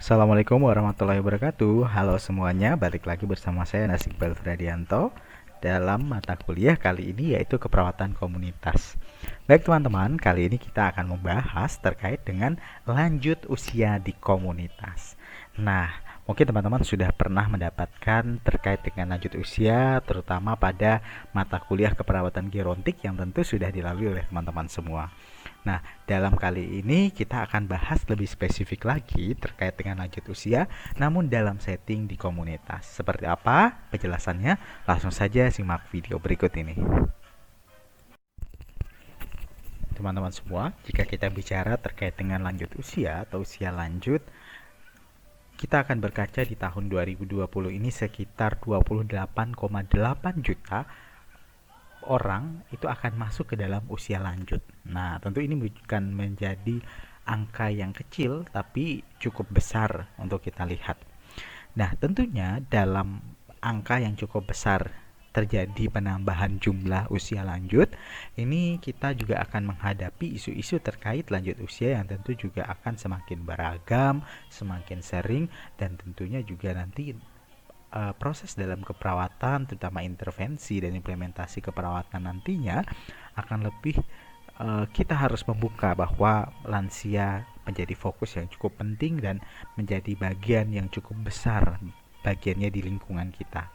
Assalamualaikum warahmatullahi wabarakatuh. Halo semuanya, balik lagi bersama saya Nasikbal Fradianto dalam mata kuliah kali ini yaitu keperawatan komunitas. Baik teman-teman, kali ini kita akan membahas terkait dengan lanjut usia di komunitas. Nah, mungkin teman-teman sudah pernah mendapatkan terkait dengan lanjut usia, terutama pada mata kuliah keperawatan gerontik yang tentu sudah dilalui oleh teman-teman semua. Nah, dalam kali ini kita akan bahas lebih spesifik lagi terkait dengan lanjut usia, namun dalam setting di komunitas. Seperti apa penjelasannya? Langsung saja simak video berikut ini. Teman-teman semua, jika kita bicara terkait dengan lanjut usia atau usia lanjut, kita akan berkaca di tahun 2020 ini sekitar 28,8 juta orang itu akan masuk ke dalam usia lanjut. Nah, tentu ini bukan menjadi angka yang kecil, tapi cukup besar untuk kita lihat. Nah, tentunya dalam angka yang cukup besar terjadi penambahan jumlah usia lanjut, ini kita juga akan menghadapi isu-isu terkait lanjut usia yang tentu juga akan semakin beragam, semakin sering, dan tentunya juga nanti proses dalam keperawatan, terutama intervensi dan implementasi keperawatan nantinya akan lebih kita harus membuka bahwa lansia menjadi fokus yang cukup penting dan menjadi bagian yang cukup besar bagiannya di lingkungan kita.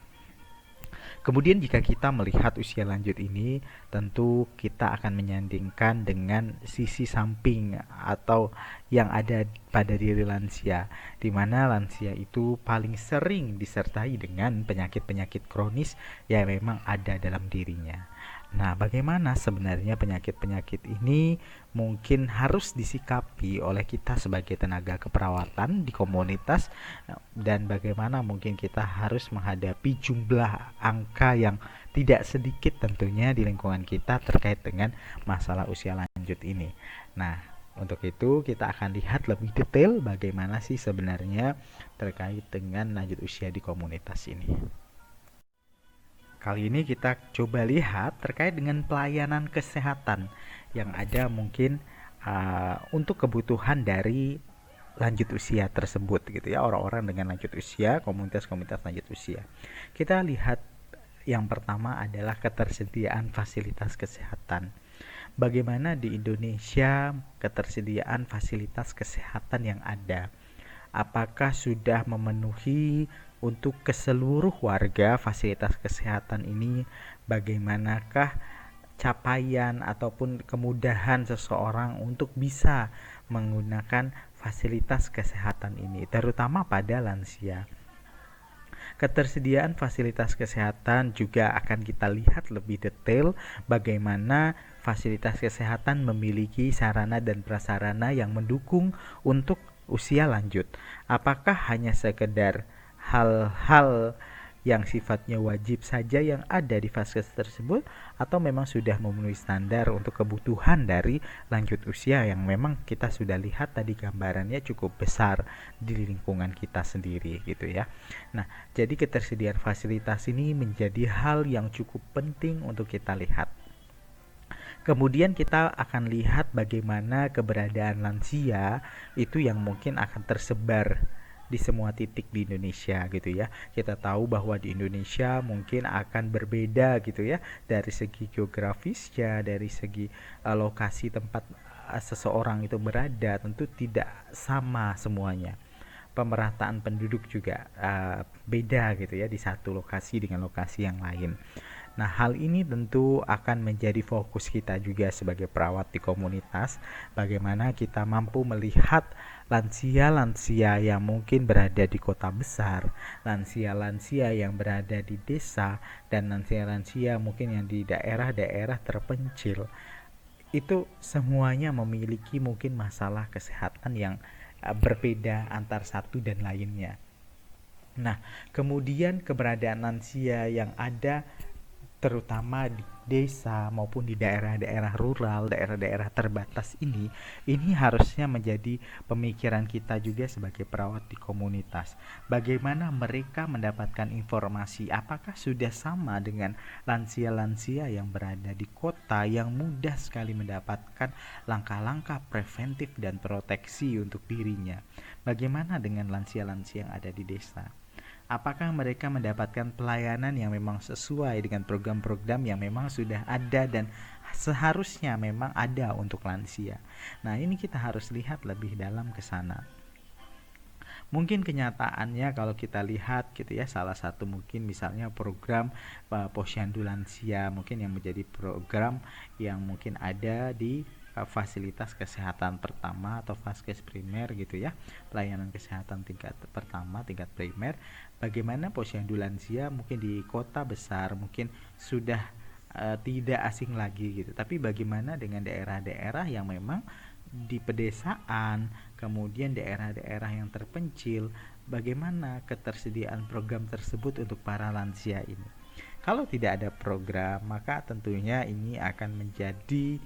Kemudian jika kita melihat usia lanjut ini, tentu kita akan menyandingkan dengan sisi samping atau yang ada pada diri lansia, di mana lansia itu paling sering disertai dengan penyakit-penyakit kronis yang memang ada dalam dirinya. Nah, bagaimana sebenarnya penyakit-penyakit ini mungkin harus disikapi oleh kita sebagai tenaga keperawatan di komunitas, dan bagaimana mungkin kita harus menghadapi jumlah angka yang tidak sedikit tentunya di lingkungan kita terkait dengan masalah usia lanjut ini. Nah, untuk itu kita akan lihat lebih detail bagaimana sih sebenarnya terkait dengan lanjut usia di komunitas ini. Kali ini kita coba lihat terkait dengan pelayanan kesehatan yang ada mungkin untuk kebutuhan dari lanjut usia tersebut gitu ya, orang-orang dengan lanjut usia, komunitas-komunitas lanjut usia. Kita lihat yang pertama adalah ketersediaan fasilitas kesehatan. Bagaimana di Indonesia ketersediaan fasilitas kesehatan yang ada? Apakah sudah memenuhi untuk keseluruh warga fasilitas kesehatan ini? Bagaimanakah capaian ataupun kemudahan seseorang untuk bisa menggunakan fasilitas kesehatan ini, terutama pada lansia? Ketersediaan fasilitas kesehatan juga akan kita lihat lebih detail bagaimana fasilitas kesehatan memiliki sarana dan prasarana yang mendukung untuk usia lanjut. Apakah hanya sekedar hal-hal yang sifatnya wajib saja yang ada di vaskes tersebut, atau memang sudah memenuhi standar untuk kebutuhan dari lanjut usia yang memang kita sudah lihat tadi gambarannya cukup besar di lingkungan kita sendiri gitu ya. Nah, jadi ketersediaan fasilitas ini menjadi hal yang cukup penting untuk kita lihat. Kemudian kita akan lihat bagaimana keberadaan lansia itu yang mungkin akan tersebar di semua titik di Indonesia gitu ya. Kita tahu bahwa di Indonesia mungkin akan berbeda gitu ya, dari segi geografisnya, dari segi lokasi tempat seseorang itu berada, tentu tidak sama semuanya. Pemerataan penduduk juga beda gitu ya di satu lokasi dengan lokasi yang lain. Nah, hal ini tentu akan menjadi fokus kita juga sebagai perawat di komunitas, bagaimana kita mampu melihat lansia-lansia yang mungkin berada di kota besar, lansia-lansia yang berada di desa, dan lansia-lansia mungkin yang di daerah-daerah terpencil. Itu semuanya memiliki mungkin masalah kesehatan yang berbeda antar satu dan lainnya. Nah, kemudian keberadaan lansia yang ada terutama di desa maupun di daerah-daerah rural, daerah-daerah terbatas ini harusnya menjadi pemikiran kita juga sebagai perawat di komunitas. Bagaimana mereka mendapatkan informasi? Apakah sudah sama dengan lansia-lansia yang berada di kota yang mudah sekali mendapatkan langkah-langkah preventif dan proteksi untuk dirinya? Bagaimana dengan lansia-lansia yang ada di desa? Apakah mereka mendapatkan pelayanan yang memang sesuai dengan program-program yang memang sudah ada dan seharusnya memang ada untuk lansia. Nah, ini kita harus lihat lebih dalam ke sana. Mungkin kenyataannya kalau kita lihat gitu ya, salah satu mungkin misalnya program Posyandu Lansia mungkin yang menjadi program yang mungkin ada di fasilitas kesehatan pertama atau Vaskes primer gitu ya, pelayanan kesehatan tingkat pertama, tingkat primer. Bagaimana Posyandu Lansia mungkin di kota besar mungkin sudah tidak asing lagi gitu, tapi bagaimana dengan daerah-daerah yang memang di pedesaan, kemudian daerah-daerah yang terpencil, bagaimana ketersediaan program tersebut untuk para lansia ini? Kalau tidak ada program, maka tentunya ini akan menjadi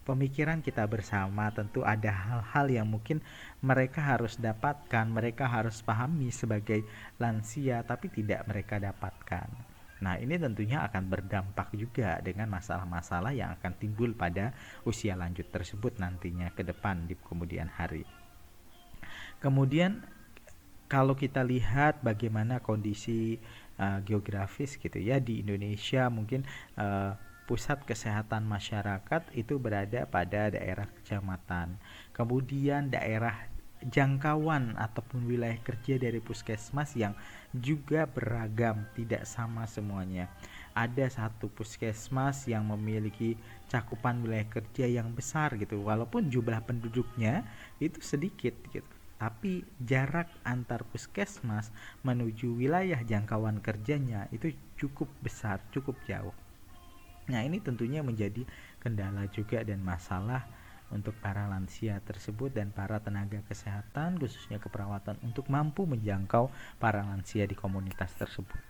pemikiran kita bersama. Tentu ada hal-hal yang mungkin mereka harus dapatkan, mereka harus pahami sebagai lansia, tapi tidak mereka dapatkan. Nah, ini tentunya akan berdampak juga dengan masalah-masalah yang akan timbul pada usia lanjut tersebut nantinya ke depan di kemudian hari. Kemudian kalau kita lihat bagaimana kondisi geografis gitu ya di Indonesia, mungkin pusat kesehatan masyarakat itu berada pada daerah kecamatan. Kemudian daerah jangkauan ataupun wilayah kerja dari puskesmas yang juga beragam, tidak sama semuanya. Ada satu puskesmas yang memiliki cakupan wilayah kerja yang besar gitu, walaupun jumlah penduduknya itu sedikit gitu. Tapi jarak antar puskesmas menuju wilayah jangkauan kerjanya itu cukup besar, cukup jauh. Nah, ini tentunya menjadi kendala juga dan masalah untuk para lansia tersebut dan para tenaga kesehatan khususnya keperawatan untuk mampu menjangkau para lansia di komunitas tersebut.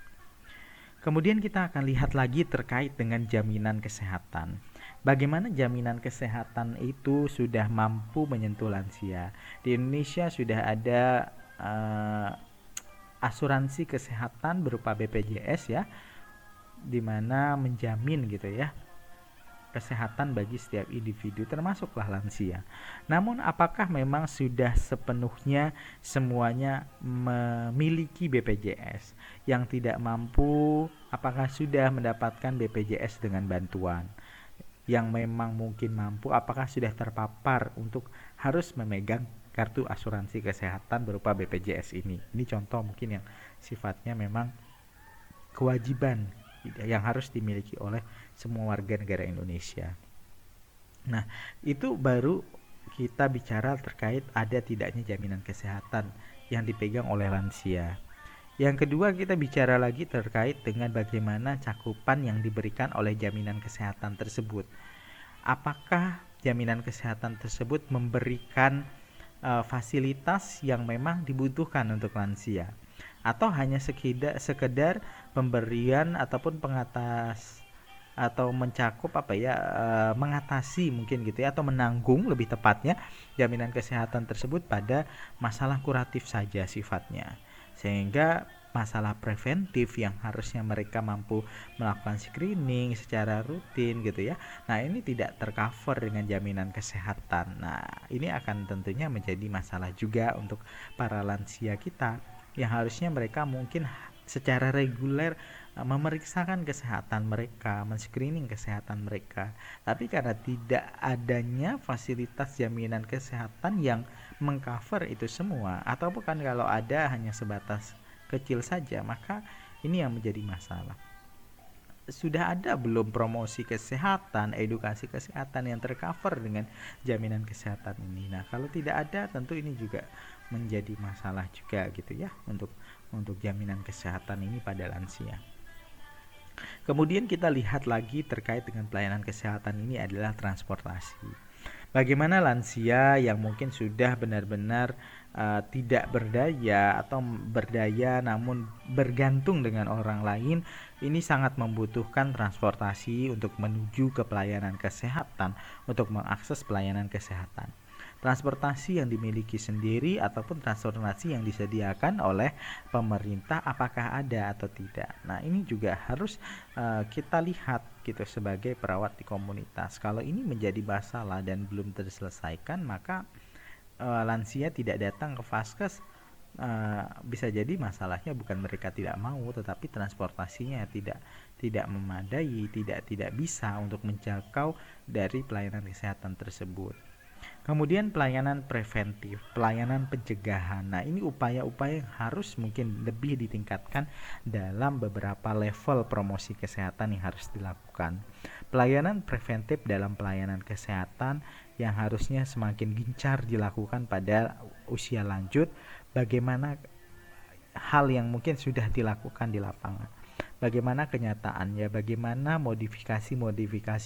Kemudian kita akan lihat lagi terkait dengan jaminan kesehatan. Bagaimana jaminan kesehatan itu sudah mampu menyentuh lansia? Di Indonesia sudah ada asuransi kesehatan berupa BPJS ya, di mana menjamin gitu ya kesehatan bagi setiap individu termasuklah lansia. Namun apakah memang sudah sepenuhnya semuanya memiliki BPJS? Yang tidak mampu apakah sudah mendapatkan BPJS dengan bantuan? Yang memang mungkin mampu apakah sudah terpapar untuk harus memegang kartu asuransi kesehatan berupa BPJS ini? Ini contoh mungkin yang sifatnya memang kewajiban yang harus dimiliki oleh semua warga negara Indonesia. Nah, itu baru kita bicara terkait ada tidaknya jaminan kesehatan yang dipegang oleh lansia. Yang kedua, kita bicara lagi terkait dengan bagaimana cakupan yang diberikan oleh jaminan kesehatan tersebut. Apakah jaminan kesehatan tersebut memberikan fasilitas yang memang dibutuhkan untuk lansia? Atau hanya sekedar pemberian ataupun atau mencakup mengatasi mungkin gitu ya, atau menanggung lebih tepatnya jaminan kesehatan tersebut pada masalah kuratif saja sifatnya, sehingga masalah preventif yang harusnya mereka mampu melakukan screening secara rutin gitu ya, nah ini tidak tercover dengan jaminan kesehatan. Nah, ini akan tentunya menjadi masalah juga untuk para lansia kita yang harusnya mereka mungkin secara reguler memeriksakan kesehatan mereka, men-screening kesehatan mereka. Tapi karena tidak adanya fasilitas jaminan kesehatan yang mengcover itu semua, atau bukan kalau ada hanya sebatas kecil saja, maka ini yang menjadi masalah. Sudah ada belum promosi kesehatan, edukasi kesehatan yang tercover dengan jaminan kesehatan ini? Nah, kalau tidak ada, tentu ini juga menjadi masalah juga gitu ya untuk jaminan kesehatan ini pada lansia. Kemudian kita lihat lagi terkait dengan pelayanan kesehatan ini adalah transportasi. Bagaimana lansia yang mungkin sudah benar-benar tidak berdaya atau berdaya namun bergantung dengan orang lain, ini sangat membutuhkan transportasi untuk menuju ke pelayanan kesehatan, untuk mengakses pelayanan kesehatan. Transportasi yang dimiliki sendiri ataupun transportasi yang disediakan oleh pemerintah apakah ada atau tidak. Nah, ini juga harus kita lihat gitu sebagai perawat di komunitas. Kalau ini menjadi masalah dan belum terselesaikan, maka lansia tidak datang ke vaskes. Bisa jadi masalahnya bukan mereka tidak mau, tetapi transportasinya tidak memadai, tidak bisa untuk menjangkau dari pelayanan kesehatan tersebut. Kemudian pelayanan preventif, pelayanan pencegahan. Nah, ini upaya-upaya yang harus mungkin lebih ditingkatkan dalam beberapa level promosi kesehatan yang harus dilakukan. Pelayanan preventif dalam pelayanan kesehatan yang harusnya semakin gencar dilakukan pada usia lanjut, bagaimana hal yang mungkin sudah dilakukan di lapangan. Bagaimana kenyataannya, bagaimana modifikasi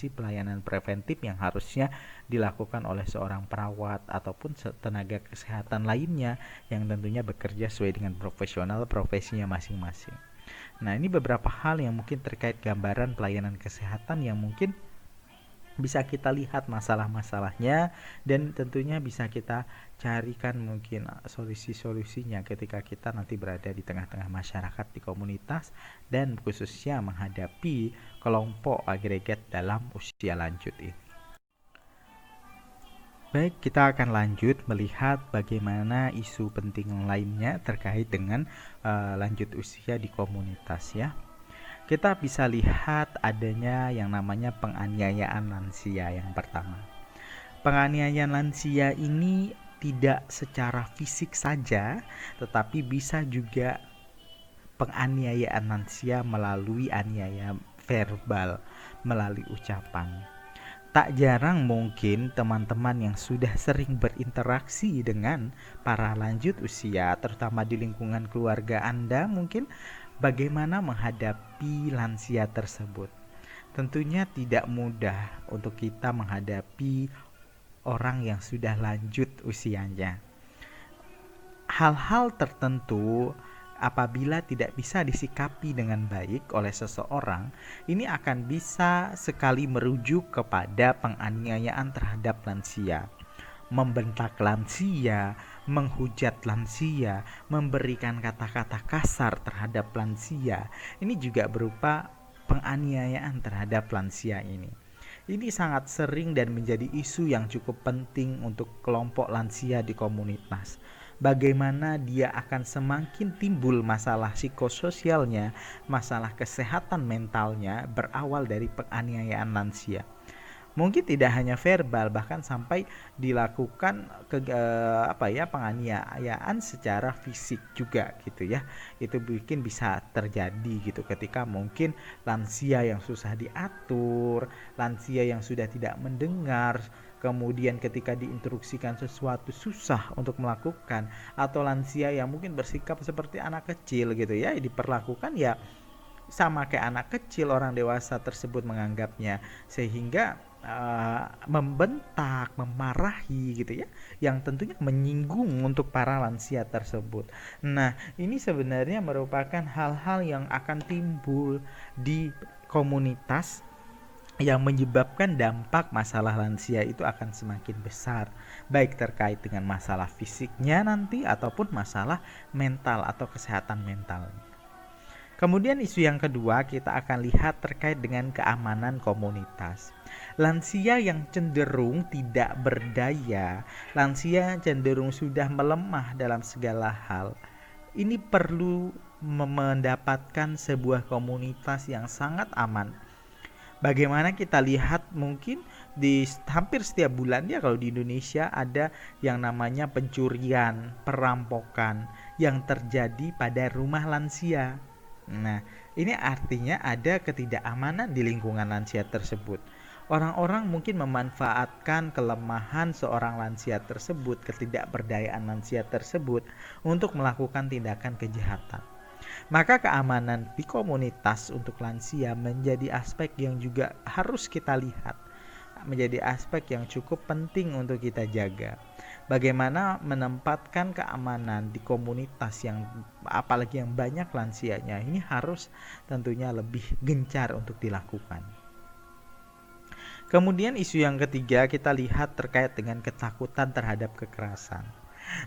pelayanan preventif yang harusnya dilakukan oleh seorang perawat ataupun tenaga kesehatan lainnya yang tentunya bekerja sesuai dengan profesional profesinya masing-masing. Nah, ini beberapa hal yang mungkin terkait gambaran pelayanan kesehatan yang mungkin bisa kita lihat masalah-masalahnya dan tentunya bisa kita carikan mungkin solusi-solusinya ketika kita nanti berada di tengah-tengah masyarakat di komunitas dan khususnya menghadapi kelompok agregat dalam usia lanjut ini. Baik, kita akan lanjut melihat bagaimana isu penting lainnya terkait dengan lanjut usia di komunitas ya. Kita bisa lihat adanya yang namanya penganiayaan lansia yang pertama. Penganiayaan lansia ini tidak secara fisik saja, tetapi bisa juga penganiayaan lansia melalui aniaya verbal, melalui ucapan. Tak jarang mungkin teman-teman yang sudah sering berinteraksi dengan para lanjut usia, terutama di lingkungan keluarga Anda, mungkin bagaimana menghadapi lansia tersebut. Tentunya tidak mudah untuk kita menghadapi orang yang sudah lanjut usianya. Hal-hal tertentu apabila tidak bisa disikapi dengan baik oleh seseorang, ini akan bisa sekali merujuk kepada penganiayaan terhadap lansia. Membentak lansia, menghujat lansia, memberikan kata-kata kasar terhadap lansia. Ini juga berupa penganiayaan terhadap lansia ini. Ini sangat sering dan menjadi isu yang cukup penting untuk kelompok lansia di komunitas. Bagaimana dia akan semakin timbul masalah psikososialnya, masalah kesehatan mentalnya berawal dari penganiayaan lansia. Mungkin tidak hanya verbal, bahkan sampai dilakukan penganiayaan secara fisik juga gitu ya. Itu mungkin bisa terjadi gitu ketika mungkin lansia yang susah diatur, lansia yang sudah tidak mendengar, kemudian ketika diinstruksikan sesuatu susah untuk melakukan, atau lansia yang mungkin bersikap seperti anak kecil gitu ya, diperlakukan ya sama kayak anak kecil, orang dewasa tersebut menganggapnya, sehingga membentak, memarahi gitu ya, yang tentunya menyinggung untuk para lansia tersebut. Nah, ini sebenarnya merupakan hal-hal yang akan timbul di komunitas yang menyebabkan dampak masalah lansia itu akan semakin besar, baik terkait dengan masalah fisiknya nanti ataupun masalah mental atau kesehatan mental. Kemudian isu yang kedua kita akan lihat terkait dengan keamanan komunitas. Lansia yang cenderung tidak berdaya, lansia yang cenderung sudah melemah dalam segala hal, ini perlu mendapatkan sebuah komunitas yang sangat aman. Bagaimana kita lihat mungkin di hampir setiap bulan ya, kalau di Indonesia ada yang namanya pencurian, perampokan yang terjadi pada rumah lansia. Nah, ini artinya ada ketidakamanan di lingkungan lansia tersebut. Orang-orang mungkin memanfaatkan kelemahan seorang lansia tersebut, ketidakberdayaan lansia tersebut untuk melakukan tindakan kejahatan. Maka keamanan di komunitas untuk lansia menjadi aspek yang juga harus kita lihat. menjadi aspek yang cukup penting untuk kita jaga. Bagaimana menempatkan keamanan di komunitas yang apalagi yang banyak lansianya, ini harus tentunya lebih gencar untuk dilakukan. Kemudian isu yang ketiga kita lihat terkait dengan ketakutan terhadap kekerasan.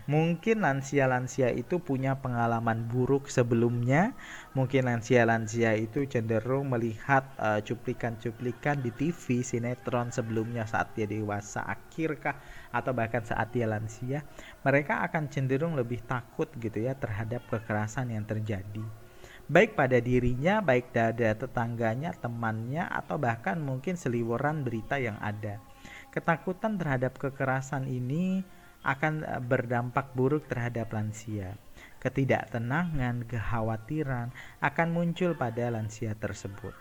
Mungkin lansia-lansia itu punya pengalaman buruk sebelumnya. Mungkin lansia-lansia itu cenderung melihat cuplikan-cuplikan di TV, sinetron sebelumnya saat dia dewasa, akhirkah atau bahkan saat dia lansia. Mereka akan cenderung lebih takut gitu ya terhadap kekerasan yang terjadi. Baik pada dirinya, baik pada tetangganya, temannya, atau bahkan mungkin seliweran berita yang ada. Ketakutan terhadap kekerasan ini akan berdampak buruk terhadap lansia. Ketidaktenangan, kekhawatiran akan muncul pada lansia tersebut.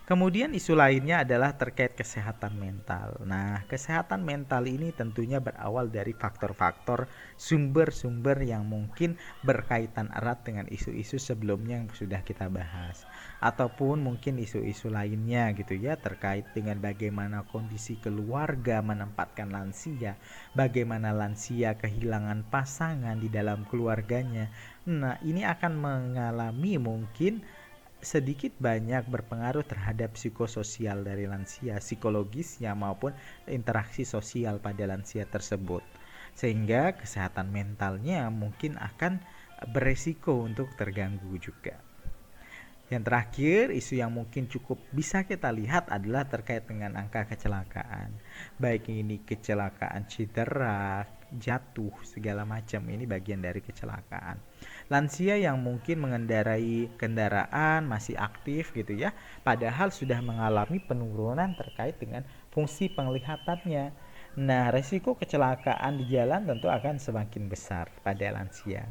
Kemudian isu lainnya adalah terkait kesehatan mental. Nah, kesehatan mental ini tentunya berawal dari faktor-faktor sumber-sumber yang mungkin berkaitan erat dengan isu-isu sebelumnya yang sudah kita bahas. Ataupun mungkin isu-isu lainnya gitu ya, terkait dengan bagaimana kondisi keluarga menempatkan lansia, bagaimana lansia kehilangan pasangan di dalam keluarganya. Nah, ini akan mengalami mungkin sedikit banyak berpengaruh terhadap psikososial dari lansia, psikologisnya maupun interaksi sosial pada lansia tersebut. Sehingga kesehatan mentalnya mungkin akan beresiko untuk terganggu juga. Yang terakhir, isu yang mungkin cukup bisa kita lihat adalah terkait dengan angka kecelakaan. Baik ini kecelakaan cedera, jatuh, segala macam, ini bagian dari kecelakaan. Lansia yang mungkin mengendarai kendaraan masih aktif gitu ya, padahal sudah mengalami penurunan terkait dengan fungsi penglihatannya. Nah, resiko kecelakaan di jalan tentu akan semakin besar pada lansia.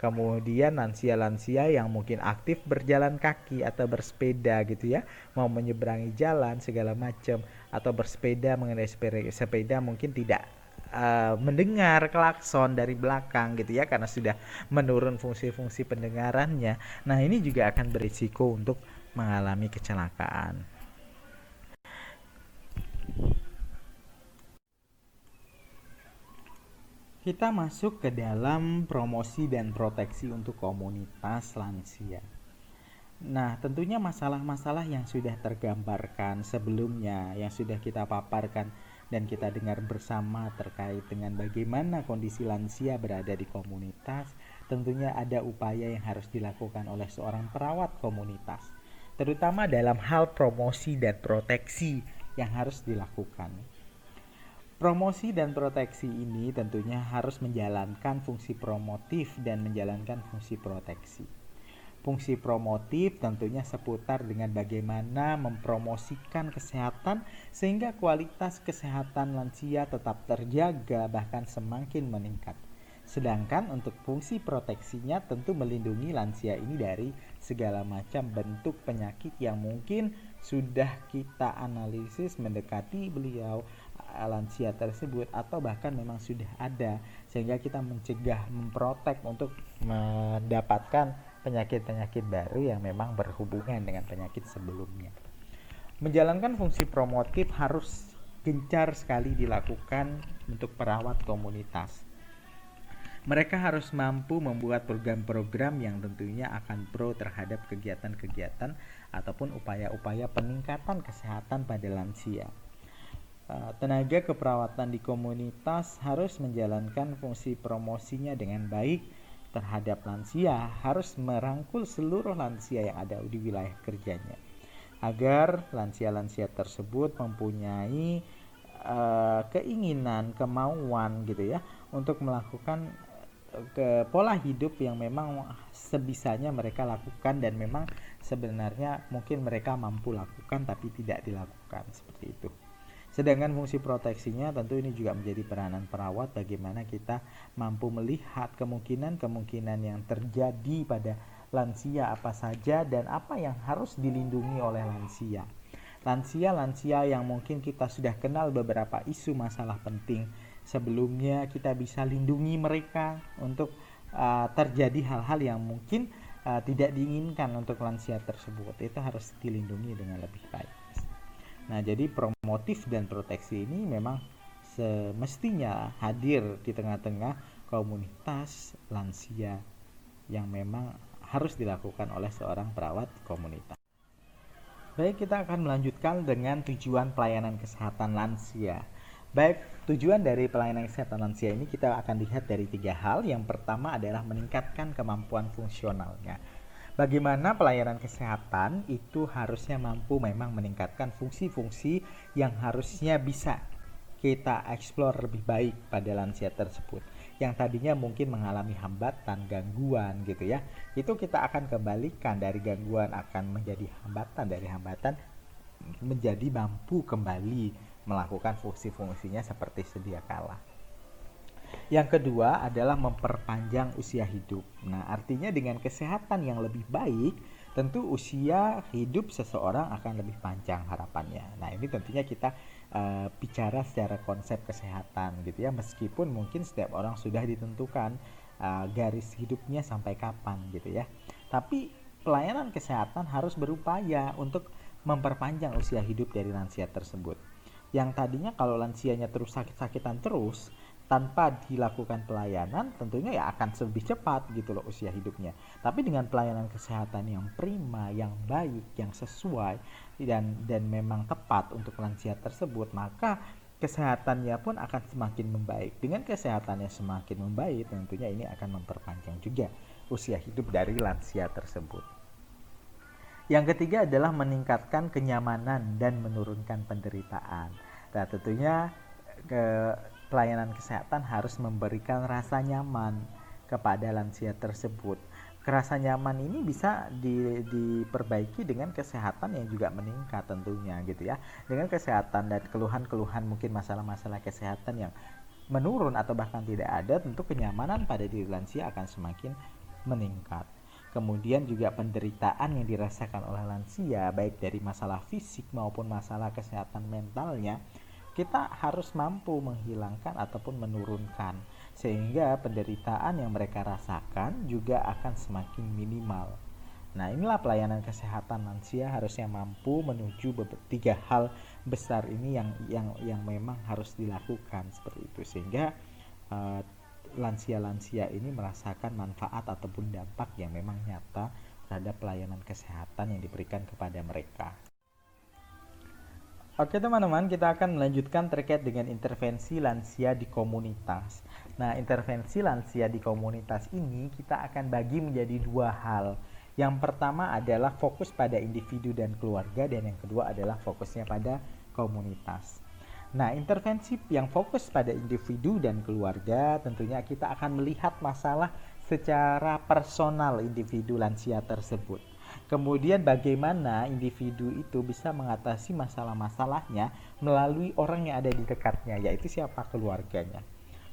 Kemudian lansia-lansia yang mungkin aktif berjalan kaki atau bersepeda gitu ya, mau menyeberangi jalan segala macam, atau bersepeda mengenai sepeda mungkin tidak mendengar klakson dari belakang gitu ya, karena sudah menurun fungsi-fungsi pendengarannya. Nah, ini juga akan berisiko untuk mengalami kecelakaan. Kita masuk ke dalam promosi dan proteksi untuk komunitas lansia. Nah, tentunya masalah-masalah yang sudah tergambarkan sebelumnya, yang sudah kita paparkan dan kita dengar bersama terkait dengan bagaimana kondisi lansia berada di komunitas, tentunya ada upaya yang harus dilakukan oleh seorang perawat komunitas, terutama dalam hal promosi dan proteksi yang harus dilakukan. Promosi dan proteksi ini tentunya harus menjalankan fungsi promotif dan menjalankan fungsi proteksi. Fungsi promotif tentunya seputar dengan bagaimana mempromosikan kesehatan sehingga kualitas kesehatan lansia tetap terjaga bahkan semakin meningkat. Sedangkan untuk fungsi proteksinya tentu melindungi lansia ini dari segala macam bentuk penyakit yang mungkin sudah kita analisis mendekati beliau lansia tersebut atau bahkan memang sudah ada, sehingga kita mencegah, memprotek untuk mendapatkan penyakit-penyakit baru yang memang berhubungan dengan penyakit sebelumnya. Menjalankan fungsi promotif harus gencar sekali dilakukan untuk perawat komunitas. Mereka harus mampu membuat program-program yang tentunya akan pro terhadap kegiatan-kegiatan ataupun upaya-upaya peningkatan kesehatan pada lansia. Tenaga keperawatan di komunitas harus menjalankan fungsi promosinya dengan baik terhadap lansia, harus merangkul seluruh lansia yang ada di wilayah kerjanya agar lansia-lansia tersebut mempunyai keinginan, kemauan gitu ya untuk melakukan pola hidup yang memang sebisanya mereka lakukan dan memang sebenarnya mungkin mereka mampu lakukan tapi tidak dilakukan, seperti itu. Sedangkan fungsi proteksinya tentu ini juga menjadi peranan perawat, bagaimana kita mampu melihat kemungkinan-kemungkinan yang terjadi pada lansia apa saja dan apa yang harus dilindungi oleh lansia. Lansia-lansia yang mungkin kita sudah kenal beberapa isu masalah penting sebelumnya, kita bisa lindungi mereka untuk terjadi hal-hal yang mungkin tidak diinginkan untuk lansia tersebut. Itu harus dilindungi dengan lebih baik. Nah, jadi promotif dan proteksi ini memang semestinya hadir di tengah-tengah komunitas lansia yang memang harus dilakukan oleh seorang perawat komunitas. Baik, kita akan melanjutkan dengan tujuan pelayanan kesehatan lansia. Baik, tujuan dari pelayanan kesehatan lansia ini kita akan lihat dari 3 hal. Yang pertama adalah meningkatkan kemampuan fungsionalnya. Bagaimana pelayanan kesehatan itu harusnya mampu memang meningkatkan fungsi-fungsi yang harusnya bisa kita eksplor lebih baik pada lansia tersebut. Yang tadinya mungkin mengalami hambatan, gangguan gitu ya. Itu kita akan kembalikan dari gangguan akan menjadi hambatan, dari hambatan menjadi mampu kembali melakukan fungsi-fungsinya seperti sedia kala. Yang kedua adalah memperpanjang usia hidup. Nah, artinya dengan kesehatan yang lebih baik, tentu usia hidup seseorang akan lebih panjang harapannya. Nah, ini tentunya kita bicara secara konsep kesehatan gitu ya, meskipun mungkin setiap orang sudah ditentukan garis hidupnya sampai kapan gitu ya. Tapi pelayanan kesehatan harus berupaya untuk memperpanjang usia hidup dari lansia tersebut. Yang tadinya kalau lansianya terus sakit-sakitan terus tanpa dilakukan pelayanan, tentunya ya akan lebih cepat gitu loh usia hidupnya. Tapi dengan pelayanan kesehatan yang prima, yang baik, yang sesuai dan memang tepat untuk lansia tersebut, maka kesehatannya pun akan semakin membaik. Dengan kesehatannya semakin membaik, tentunya ini akan memperpanjang juga usia hidup dari lansia tersebut. Yang ketiga adalah meningkatkan kenyamanan dan menurunkan penderitaan. Nah, tentunya pelayanan kesehatan harus memberikan rasa nyaman kepada lansia tersebut. Rasa nyaman ini bisa diperbaiki dengan kesehatan yang juga meningkat tentunya gitu ya. Dengan kesehatan dan keluhan-keluhan mungkin masalah-masalah kesehatan yang menurun atau bahkan tidak ada, tentu kenyamanan pada diri lansia akan semakin meningkat. Kemudian juga penderitaan yang dirasakan oleh lansia baik dari masalah fisik maupun masalah kesehatan mentalnya, kita harus mampu menghilangkan ataupun menurunkan sehingga penderitaan yang mereka rasakan juga akan semakin minimal. Nah, inilah pelayanan kesehatan lansia harusnya mampu menuju 3 hal besar ini yang memang harus dilakukan seperti itu sehingga lansia-lansia ini merasakan manfaat ataupun dampak yang memang nyata terhadap pelayanan kesehatan yang diberikan kepada mereka. Oke teman-teman, kita akan melanjutkan terkait dengan intervensi lansia di komunitas. Nah, intervensi lansia di komunitas ini kita akan bagi menjadi 2 hal. Yang pertama adalah fokus pada individu dan keluarga, dan yang kedua adalah fokusnya pada komunitas. Nah, intervensi yang fokus pada individu dan keluarga, tentunya kita akan melihat masalah secara personal individu lansia tersebut. Kemudian bagaimana individu itu bisa mengatasi masalah-masalahnya melalui orang yang ada di dekatnya, yaitu siapa? Keluarganya.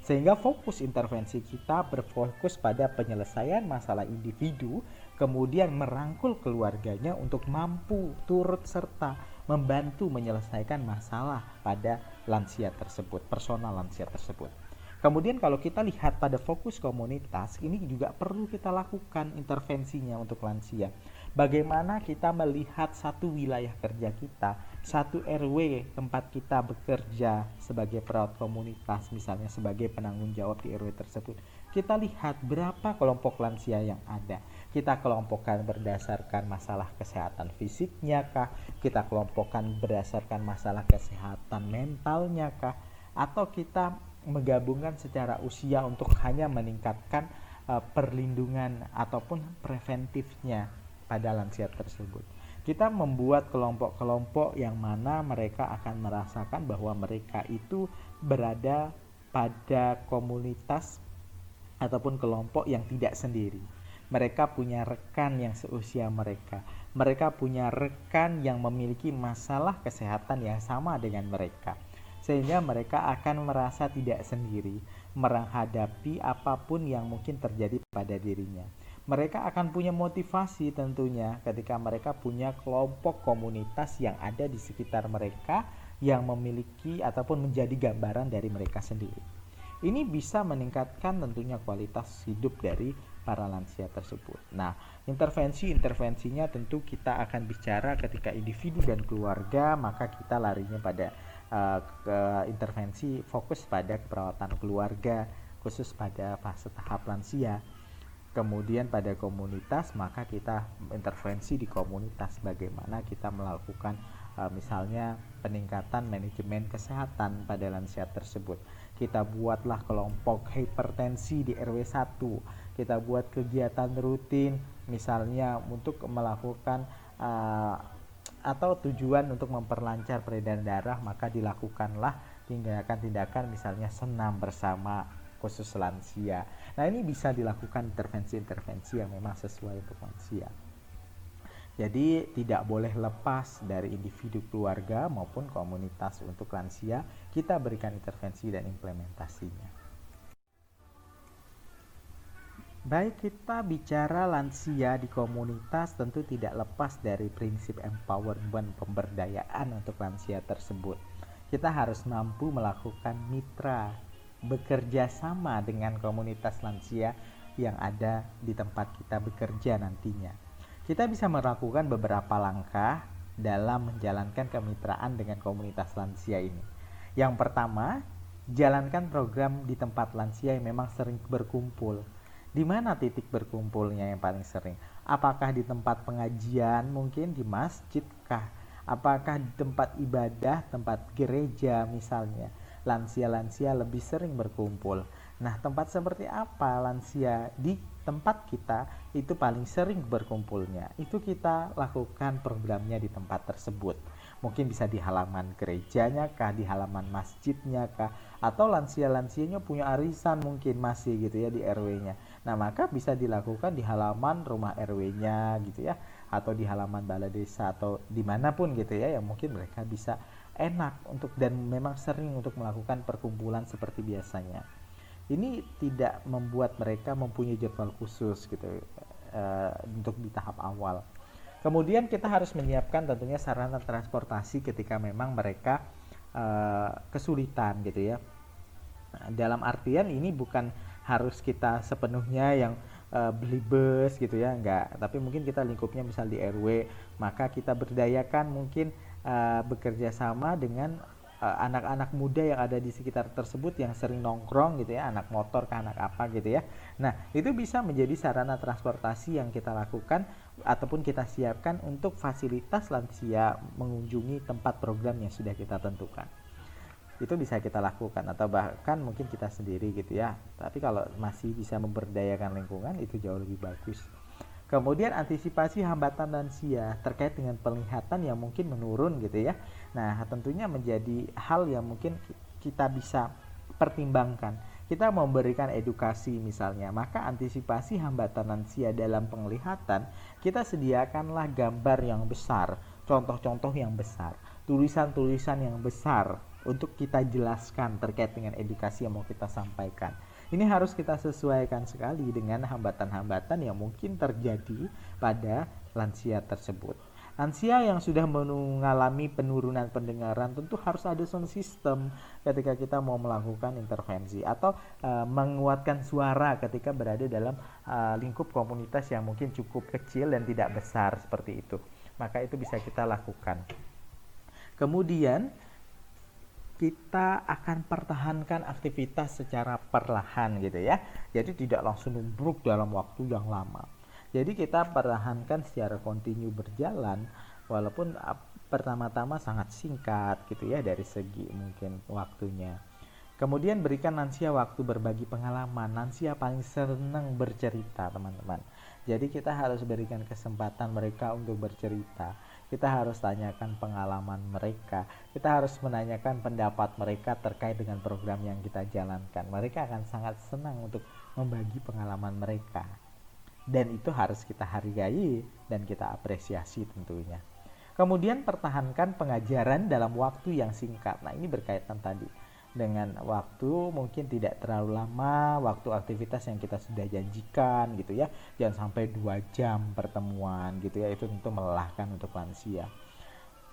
Sehingga fokus intervensi kita berfokus pada penyelesaian masalah individu, kemudian merangkul keluarganya untuk mampu turut serta membantu menyelesaikan masalah pada lansia tersebut, personal lansia tersebut. Kemudian kalau kita lihat pada fokus komunitas, ini juga perlu kita lakukan intervensinya untuk lansia. Bagaimana kita melihat satu wilayah kerja kita, satu RW tempat kita bekerja sebagai perawat komunitas, misalnya sebagai penanggung jawab di RW tersebut. Kita lihat berapa kelompok lansia yang ada. Kita kelompokkan berdasarkan masalah kesehatan fisiknya kah? Kita kelompokkan berdasarkan masalah kesehatan mentalnya kah? Atau kita menggabungkan secara usia untuk hanya meningkatkan perlindungan ataupun preventifnya pada lansia tersebut. Kita membuat kelompok-kelompok yang mana mereka akan merasakan bahwa mereka itu berada pada komunitas ataupun kelompok yang tidak sendiri. Mereka punya rekan yang seusia mereka. Mereka punya rekan yang memiliki masalah kesehatan yang sama dengan mereka. Sehingga mereka akan merasa tidak sendiri menghadapi apapun yang mungkin terjadi pada dirinya. Mereka akan punya motivasi tentunya ketika mereka punya kelompok komunitas yang ada di sekitar mereka yang memiliki ataupun menjadi gambaran dari mereka sendiri. Ini bisa meningkatkan tentunya kualitas hidup dari para lansia tersebut. Nah, Intervensinya tentu kita akan bicara ketika individu dan keluarga, maka kita larinya pada ke intervensi fokus pada keperawatan keluarga, khusus pada fase tahap lansia. Kemudian pada komunitas, maka kita intervensi di komunitas, bagaimana kita melakukan misalnya peningkatan manajemen kesehatan pada lansia tersebut. Kita buatlah kelompok hipertensi di RW 1, kita buat kegiatan rutin misalnya untuk melakukan atau tujuan untuk memperlancar peredaran darah, maka dilakukanlah tindakan-tindakan misalnya senam bersama khusus lansia. Nah, ini bisa dilakukan intervensi-intervensi yang memang sesuai untuk lansia. Jadi tidak boleh lepas dari individu, keluarga maupun komunitas untuk lansia, kita berikan intervensi dan implementasinya. Baik, kita bicara lansia di komunitas, tentu tidak lepas dari prinsip empowerment, pemberdayaan untuk lansia tersebut. Kita harus mampu melakukan mitra, bekerja sama dengan komunitas lansia yang ada di tempat kita bekerja nantinya. Kita bisa melakukan beberapa langkah dalam menjalankan kemitraan dengan komunitas lansia ini. Yang pertama, jalankan program di tempat lansia yang memang sering berkumpul. Di mana titik berkumpulnya yang paling sering? Apakah di tempat pengajian, mungkin di masjid kah? Apakah di tempat ibadah, tempat gereja misalnya? Lansia-lansia lebih sering berkumpul. Nah, tempat seperti apa lansia di tempat kita itu paling sering berkumpulnya? Itu kita lakukan programnya di tempat tersebut. Mungkin bisa di halaman gerejanya kah, di halaman masjidnya kah, atau lansia-lansianya punya arisan mungkin masih gitu ya di RW-nya. Nah, maka bisa dilakukan di halaman rumah RW-nya gitu ya, atau di halaman balai desa atau dimanapun gitu ya, yang mungkin mereka bisa enak untuk dan memang sering untuk melakukan perkumpulan seperti biasanya. Ini tidak membuat mereka mempunyai jadwal khusus gitu untuk di tahap awal. Kemudian kita harus menyiapkan tentunya sarana transportasi ketika memang mereka kesulitan gitu ya. Dalam artian ini bukan harus kita sepenuhnya yang beli bus gitu ya, enggak. Tapi mungkin kita lingkupnya misal di RW, maka kita berdayakan mungkin bekerja sama dengan anak-anak muda yang ada di sekitar tersebut yang sering nongkrong gitu ya, anak motor ke anak apa gitu ya. Nah, itu bisa menjadi sarana transportasi yang kita lakukan ataupun kita siapkan untuk fasilitas lansia mengunjungi tempat program yang sudah kita tentukan. Itu bisa kita lakukan atau bahkan mungkin kita sendiri gitu ya. Tapi kalau masih bisa memberdayakan lingkungan itu jauh lebih bagus. Kemudian antisipasi hambatan lansia terkait dengan penglihatan yang mungkin menurun gitu ya. Nah, tentunya menjadi hal yang mungkin kita bisa pertimbangkan. Kita memberikan edukasi misalnya, maka antisipasi hambatan lansia dalam penglihatan, kita sediakanlah gambar yang besar, contoh-contoh yang besar, tulisan-tulisan yang besar untuk kita jelaskan terkait dengan edukasi yang mau kita sampaikan. Ini harus kita sesuaikan sekali dengan hambatan-hambatan yang mungkin terjadi pada lansia tersebut. Lansia yang sudah mengalami penurunan pendengaran tentu harus ada sound system ketika kita mau melakukan intervensi atau menguatkan suara ketika berada dalam lingkup komunitas yang mungkin cukup kecil dan tidak besar seperti itu. Maka itu bisa kita lakukan. Kemudian kita akan pertahankan aktivitas secara perlahan gitu ya. Jadi tidak langsung numbruk dalam waktu yang lama. Jadi kita pertahankan secara kontinu berjalan walaupun pertama-tama sangat singkat gitu ya dari segi mungkin waktunya. Kemudian berikan lansia waktu berbagi pengalaman. Lansia paling senang bercerita, teman-teman. Jadi kita harus berikan kesempatan mereka untuk bercerita. Kita harus tanyakan pengalaman mereka. Kita harus menanyakan pendapat mereka terkait dengan program yang kita jalankan. Mereka akan sangat senang untuk membagi pengalaman mereka. Dan itu harus kita hargai dan kita apresiasi tentunya. Kemudian pertahankan pengajaran dalam waktu yang singkat. Nah, ini berkaitan tadi dengan waktu mungkin tidak terlalu lama, waktu aktivitas yang kita sudah janjikan gitu ya, jangan sampai 2 jam pertemuan gitu ya, itu tentu melelahkan untuk lansia.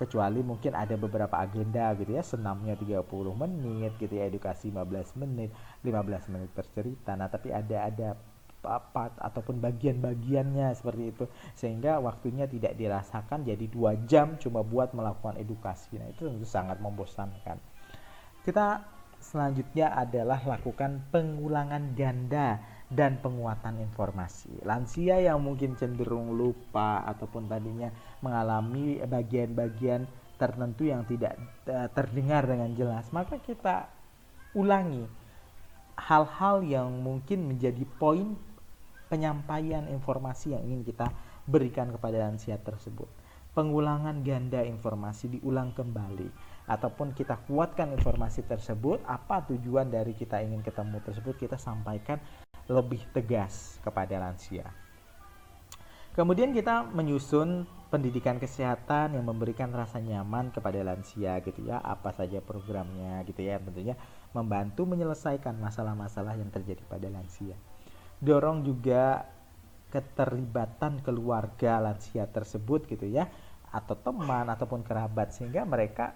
Kecuali mungkin ada beberapa agenda gitu ya, senamnya 30 menit gitu ya, edukasi 15 menit, 15 menit bercerita. Nah, tapi ada ataupun bagian-bagiannya seperti itu, sehingga waktunya tidak dirasakan jadi 2 jam cuma buat melakukan edukasi. Nah, itu tentu sangat membosankan. Kita selanjutnya adalah lakukan pengulangan ganda dan penguatan informasi. Lansia yang mungkin cenderung lupa ataupun tadinya mengalami bagian-bagian tertentu yang tidak terdengar dengan jelas, maka kita ulangi hal-hal yang mungkin menjadi poin penyampaian informasi yang ingin kita berikan kepada lansia tersebut. Pengulangan ganda informasi, diulang kembali, ataupun kita kuatkan informasi tersebut. Apa tujuan dari kita ingin ketemu tersebut, kita sampaikan lebih tegas kepada lansia. Kemudian kita menyusun pendidikan kesehatan yang memberikan rasa nyaman kepada lansia gitu ya. Apa saja programnya gitu ya, tentunya membantu menyelesaikan masalah-masalah yang terjadi pada lansia. Dorong juga keterlibatan keluarga lansia tersebut gitu ya, atau teman ataupun kerabat, sehingga mereka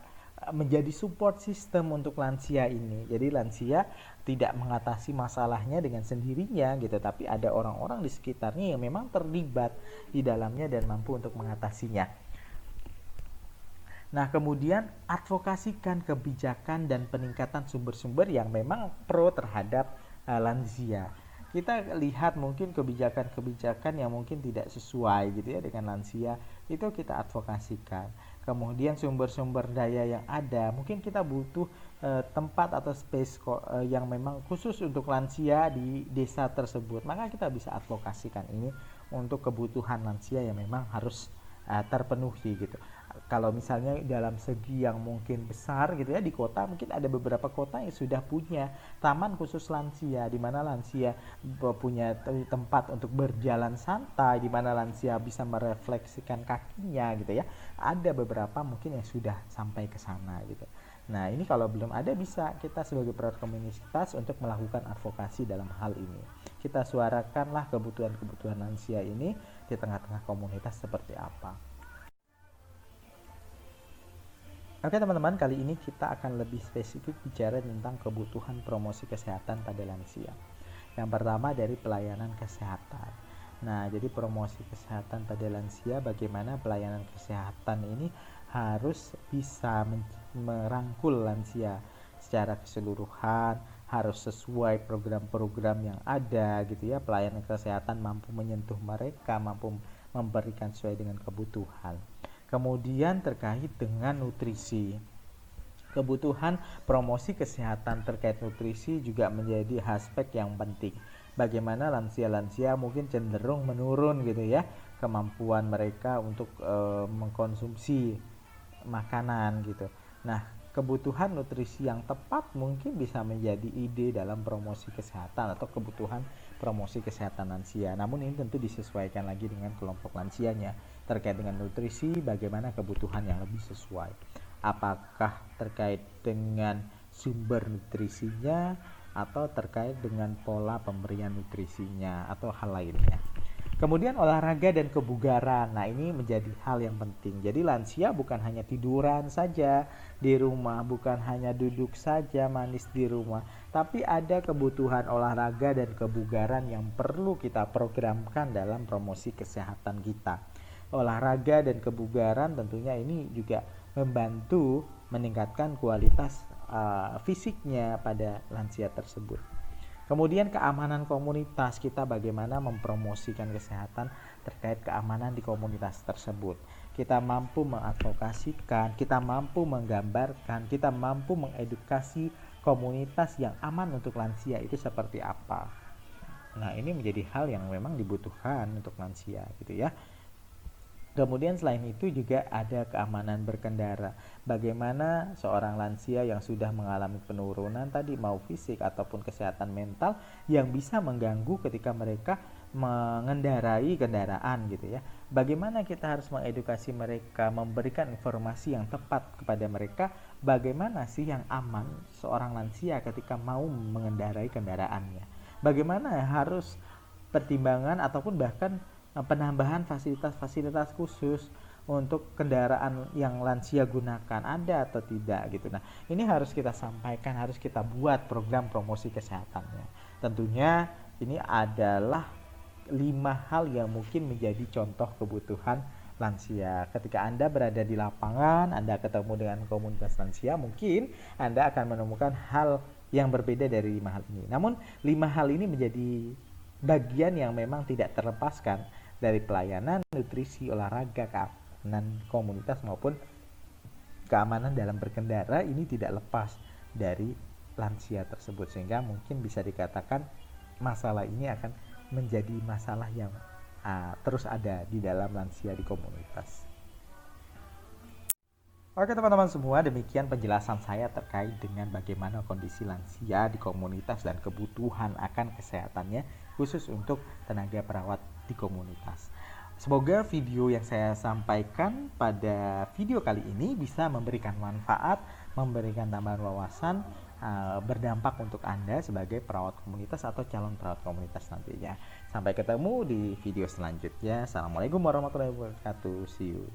menjadi support system untuk lansia ini. Jadi lansia tidak mengatasi masalahnya dengan sendirinya gitu, tapi ada orang-orang di sekitarnya yang memang terlibat di dalamnya dan mampu untuk mengatasinya. Nah, kemudian advokasikan kebijakan dan peningkatan sumber-sumber yang memang pro terhadap lansia. Kita lihat mungkin kebijakan-kebijakan yang mungkin tidak sesuai gitu ya dengan lansia, itu kita advokasikan. Kemudian sumber-sumber daya yang ada, mungkin kita butuh tempat atau space yang memang khusus untuk lansia di desa tersebut, maka kita bisa advokasikan ini untuk kebutuhan lansia yang memang harus terpenuhi gitu. Kalau misalnya dalam segi yang mungkin besar gitu ya, di kota mungkin ada beberapa kota yang sudah punya taman khusus lansia, di mana lansia punya tempat untuk berjalan santai, di mana lansia bisa merefleksikan kakinya gitu ya. Ada beberapa mungkin yang sudah sampai ke sana gitu. Nah, ini kalau belum ada, bisa kita sebagai peran komunitas untuk melakukan advokasi dalam hal ini. Kita suarakanlah kebutuhan-kebutuhan lansia ini di tengah-tengah komunitas seperti apa. Oke teman-teman, kali ini kita akan lebih spesifik bicara tentang kebutuhan promosi kesehatan pada lansia. Yang pertama dari pelayanan kesehatan. Nah, jadi promosi kesehatan pada lansia, bagaimana pelayanan kesehatan ini harus bisa merangkul lansia secara keseluruhan, harus sesuai program-program yang ada gitu ya. Pelayanan kesehatan mampu menyentuh mereka, mampu memberikan sesuai dengan kebutuhan. Kemudian terkait dengan nutrisi, kebutuhan promosi kesehatan terkait nutrisi juga menjadi aspek yang penting. Bagaimana lansia-lansia mungkin cenderung menurun gitu ya, kemampuan mereka untuk mengkonsumsi makanan gitu. Nah, kebutuhan nutrisi yang tepat mungkin bisa menjadi ide dalam promosi kesehatan atau kebutuhan promosi kesehatan lansia. Namun ini tentu disesuaikan lagi dengan kelompok lansianya. Terkait dengan nutrisi, bagaimana kebutuhan yang lebih sesuai. Apakah terkait dengan sumber nutrisinya atau terkait dengan pola pemberian nutrisinya atau hal lainnya. Kemudian olahraga dan kebugaran. Nah, ini menjadi hal yang penting. Jadi lansia bukan hanya tiduran saja di rumah, bukan hanya duduk saja manis di rumah, tapi ada kebutuhan olahraga dan kebugaran yang perlu kita programkan dalam promosi kesehatan kita. Olahraga dan kebugaran tentunya ini juga membantu meningkatkan kualitas fisiknya pada lansia tersebut. Kemudian keamanan komunitas, kita bagaimana mempromosikan kesehatan terkait keamanan di komunitas tersebut. Kita mampu mengadvokasikan, kita mampu menggambarkan, kita mampu mengedukasi komunitas yang aman untuk lansia itu seperti apa. Nah, ini menjadi hal yang memang dibutuhkan untuk lansia gitu ya. Kemudian selain itu juga ada keamanan berkendara. Bagaimana seorang lansia yang sudah mengalami penurunan tadi, mau fisik ataupun kesehatan mental, yang bisa mengganggu ketika mereka mengendarai kendaraan gitu ya. Bagaimana kita harus mengedukasi mereka, memberikan informasi yang tepat kepada mereka, bagaimana sih yang aman seorang lansia ketika mau mengendarai kendaraannya. Bagaimana harus pertimbangan ataupun bahkan penambahan fasilitas-fasilitas khusus untuk kendaraan yang lansia gunakan ada atau tidak gitu. Nah, ini harus kita sampaikan, harus kita buat program promosi kesehatannya. Tentunya ini adalah 5 hal yang mungkin menjadi contoh kebutuhan lansia. Ketika Anda berada di lapangan, Anda ketemu dengan komunitas lansia, mungkin Anda akan menemukan hal yang berbeda dari 5 hal ini. Namun 5 hal ini menjadi bagian yang memang tidak terlepaskan dari pelayanan, nutrisi, olahraga, keamanan komunitas maupun keamanan dalam berkendara. Ini tidak lepas dari lansia tersebut, sehingga mungkin bisa dikatakan masalah ini akan menjadi masalah yang terus ada di dalam lansia di komunitas. Oke teman-teman semua, demikian penjelasan saya terkait dengan bagaimana kondisi lansia di komunitas dan kebutuhan akan kesehatannya khusus untuk tenaga perawat di komunitas. Semoga video yang saya sampaikan pada video kali ini bisa memberikan manfaat, memberikan tambahan wawasan, berdampak untuk Anda sebagai perawat komunitas atau calon perawat komunitas nantinya. Sampai ketemu di video selanjutnya. Assalamualaikum warahmatullahi wabarakatuh. See you.